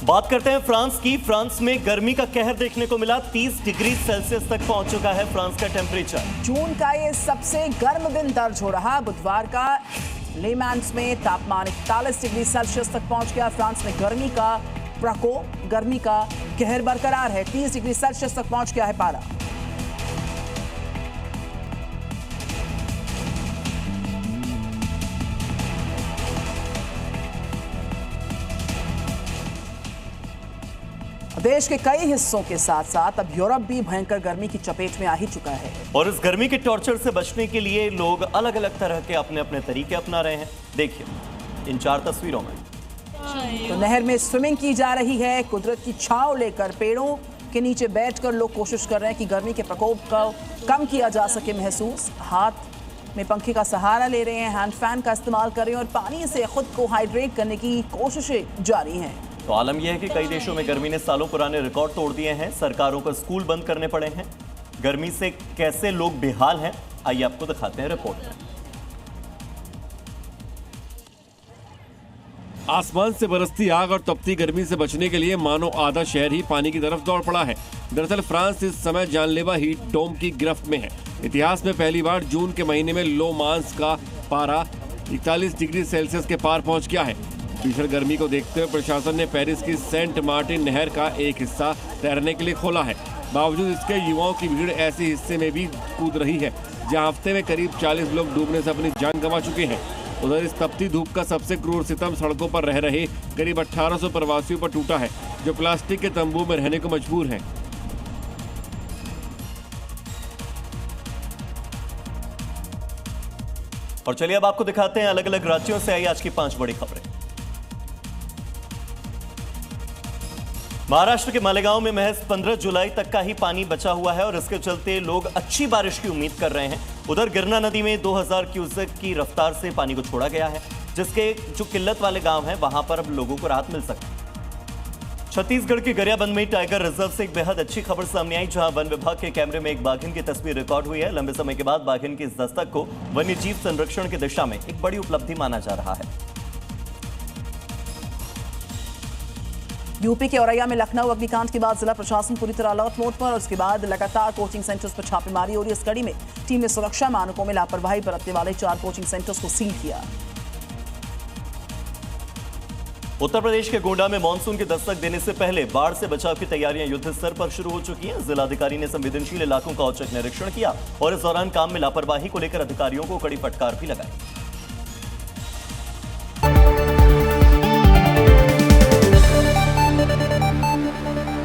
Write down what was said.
बात करते हैं फ्रांस की। फ्रांस में गर्मी का कहर देखने को मिला। 30 डिग्री सेल्सियस तक पहुंच चुका है फ्रांस का टेम्परेचर। जून का ये सबसे गर्म दिन दर्ज हो रहा। बुधवार का लेमांस में तापमान 41 डिग्री सेल्सियस तक पहुंच गया। फ्रांस में गर्मी का प्रकोप, गर्मी का कहर बरकरार है। 30 डिग्री सेल्सियस तक पहुंच गया है पारा। देश के कई हिस्सों के साथ साथ अब यूरोप भी भयंकर गर्मी की चपेट में आ ही चुका है। और इस गर्मी के टॉर्चर से बचने के लिए लोग अलग अलग तरह के अपने अपने तरीके अपना रहे हैं। देखिए इन 4 तस्वीरों में। तो नहर में स्विमिंग की जा रही है। कुदरत की छांव लेकर पेड़ों के नीचे बैठकर लोग कोशिश कर रहे हैं कि गर्मी के प्रकोप को कम किया जा सके महसूस। हाथ में पंखे का सहारा ले रहे हैं, हैंड फैन का इस्तेमाल कर रहे हैं और पानी से खुद को हाइड्रेट करने की कोशिशें जारी हैं। तो आलम यह है कि कई देशों में गर्मी ने सालों पुराने रिकॉर्ड तोड़ दिए हैं। सरकारों को स्कूल बंद करने पड़े हैं। गर्मी से कैसे लोग बेहाल हैं, आइए आपको दिखाते हैं रिपोर्ट में। आसमान से बरसती आग और तपती गर्मी से बचने के लिए मानो आधा शहर ही पानी की तरफ दौड़ पड़ा है। दरअसल फ्रांस इस समय जानलेवा हीट डोम की गिरफ्त में है। इतिहास में पहली बार जून के महीने में लो मांस का पारा 41 डिग्री सेल्सियस के पार पहुंच गया है। भीषण गर्मी को देखते हुए प्रशासन ने पेरिस की सेंट मार्टिन नहर का एक हिस्सा तैरने के लिए खोला है। बावजूद इसके युवाओं की भीड़ ऐसे हिस्से में भी कूद रही है जहां हफ्ते में करीब 40 लोग डूबने से अपनी जान गंवा चुके हैं। उधर इस तपती धूप का सबसे क्रूर सितम सड़कों पर रह रहे करीब 1800 प्रवासियों पर टूटा है जो प्लास्टिक के तंबू में रहने को मजबूर हैं। और चलिए अब आपको दिखाते हैं अलग अलग राज्यों से आई आज की 5 बड़ी खबरें। महाराष्ट्र के मालेगांव में महज 15 जुलाई तक का ही पानी बचा हुआ है और इसके चलते लोग अच्छी बारिश की उम्मीद कर रहे हैं। उधर गिरना नदी में 2000 क्यूसेक की रफ्तार से पानी को छोड़ा गया है, जिसके जो किल्लत वाले गांव हैं वहां पर अब लोगों को राहत मिल सकती है। छत्तीसगढ़ के गरियाबंद में टाइगर रिजर्व से एक बेहद अच्छी खबर सामने आई, जहां वन विभाग के कैमरे में एक बाघिन की तस्वीर रिकॉर्ड हुई है। लंबे समय के बाद बाघिन की इस दस्तक को वन्य जीव संरक्षण की दिशा में एक बड़ी उपलब्धि माना जा रहा है। यूपी के औरैया में लखनऊ अग्निकांड के बाद जिला प्रशासन पूरी तरह अलर्ट मोड पर और उसके बाद लगातार कोचिंग सेंटर्स पर छापेमारी हो रही है। इस कड़ी में टीम ने सुरक्षा मानकों में लापरवाही बरतने वाले 4 कोचिंग सेंटर्स को सील किया। उत्तर प्रदेश के गोंडा में मानसून की दस्तक देने से पहले बाढ़ से बचाव की तैयारियां युद्ध स्तर पर शुरू हो चुकी हैं। जिलाधिकारी ने संवेदनशील इलाकों का औचक निरीक्षण किया और इस दौरान काम में लापरवाही को लेकर अधिकारियों को कड़ी फटकार भी लगाई।